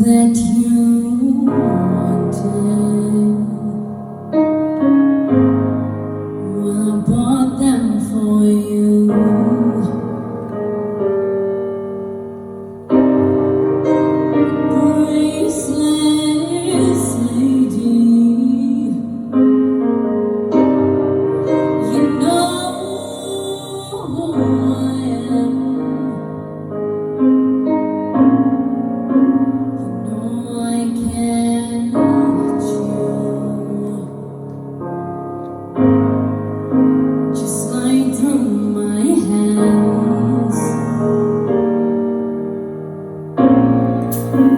that you wanted. Well, I bought them for you. Bracelets, lady. You know who I am. I can't let you just slide through my hands,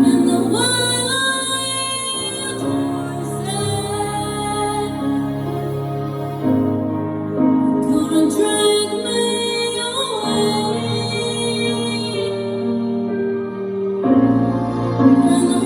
and the wild horses gonna drag me away, and the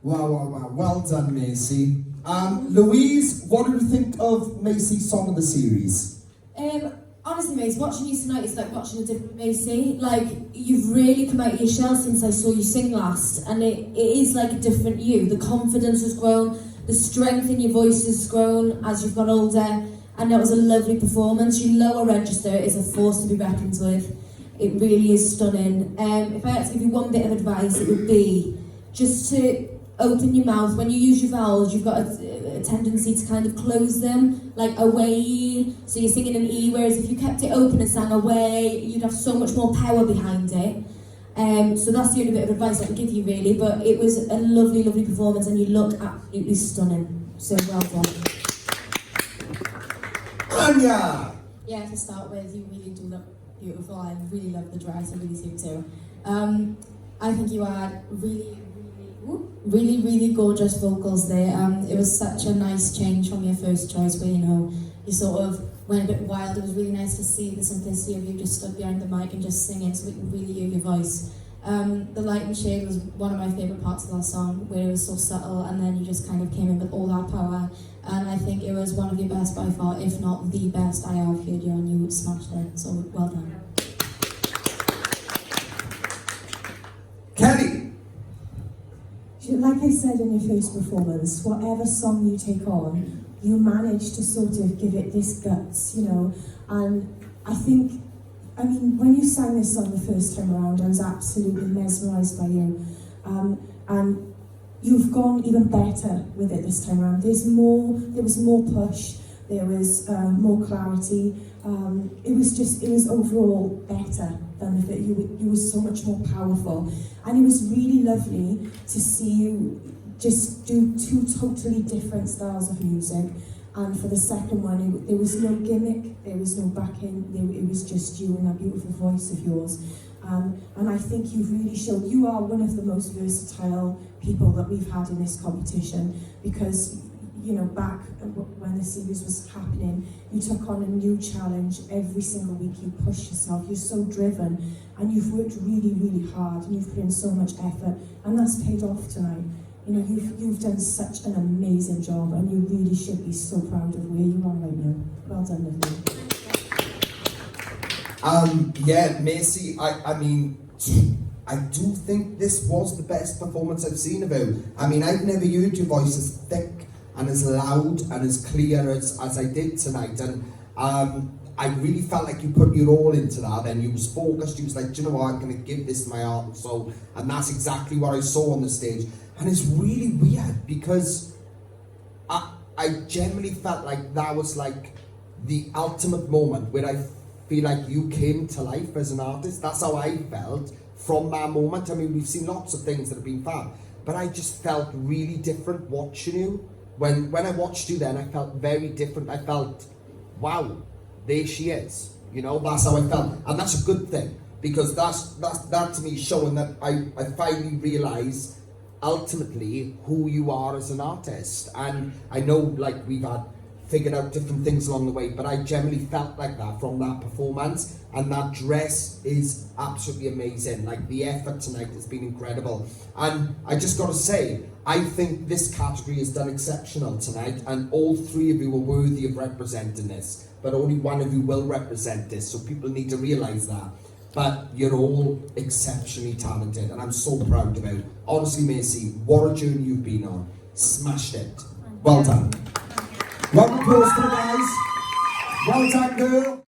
Wow. Well done, Macey. Louise, what do you think of Macey's Song of the Series? Honestly, Macey, watching you tonight is like watching a different Macey. Like, you've really come out of your shell since I saw you sing last, and it is like a different you. The confidence has grown, the strength in your voice has grown as you've got older, and that was a lovely performance. Your lower register is a force to be reckoned with. It really is stunning. If I had to give you one bit of advice, it would be just to open your mouth. When you use your vowels, you've got a tendency to kind of close them, like away, so you're singing an E, whereas if you kept it open and sang away, you'd have so much more power behind it. So that's the only bit of advice I can give you, really, but it was a lovely, lovely performance, and you look absolutely stunning, so well done. Anya! Yeah, to start with, you really do look beautiful. I really love the dress, I really do too. I think you had really gorgeous vocals there. It was such a nice change from your first choice where, you know, you sort of went a bit wild. It was really nice to see the simplicity of you just stood behind the mic and just singing so we can really hear your voice. The light and shade was one of my favourite parts of that song, where it was so subtle and then you just kind of came in with all that power, and I think it was one of your best by far, if not the best I have heard you, and you smashed it, so well done. Kelly! Like I said in your first performance, whatever song you take on, you manage to sort of give it this guts, you know, and I think, I mean, when you sang this song the first time around, I was absolutely mesmerised by you, and you've gone even better with it this time around. There was more push, there was more clarity. It was overall better than the film. You were so much more powerful. And it was really lovely to see you just do two totally different styles of music. And for the second one, there was no gimmick, there was no backing, it was just you and that beautiful voice of yours. And I think you've really showed, you are one of the most versatile people that we've had in this competition, because, you know, back when the series was happening, you took on a new challenge every single week, you pushed yourself, you're so driven, and you've worked really, really hard, and you've put in so much effort, and that's paid off tonight. You know, you've done such an amazing job, and you really should be so proud of where you are right now. Well done, lovely. Yeah, Macey, I mean, I do think this was the best performance I've seen of you. I mean, I've never heard your voice as thick and as loud and as clear as I did tonight. And I really felt like you put your all into that, and you was focused, you was like, do you know what, I'm going to give this my heart and soul. And that's exactly what I saw on the stage. And it's really weird, because I genuinely felt like that was like the ultimate moment where I feel like you came to life as an artist. That's how I felt from that moment. I mean, we've seen lots of things that have been fab, but I just felt really different watching you. When I watched you then, I felt very different. I felt, wow, there she is. You know, that's how I felt. And that's a good thing, because that to me showing that I finally realised ultimately who you are as an artist. And I know, like, we've had figured out different things along the way, but I generally felt like that from that performance. And that dress is absolutely amazing. Like, the effort tonight has been incredible. And I just got to say, I think this category has done exceptional tonight, and all three of you are worthy of representing this, but only one of you will represent this, so people need to realise that. But you're all exceptionally talented, and I'm so proud of you. Honestly, Macey, what a journey you've been on. Smashed it. Well done. Round of applause for the guys. Well done, girl.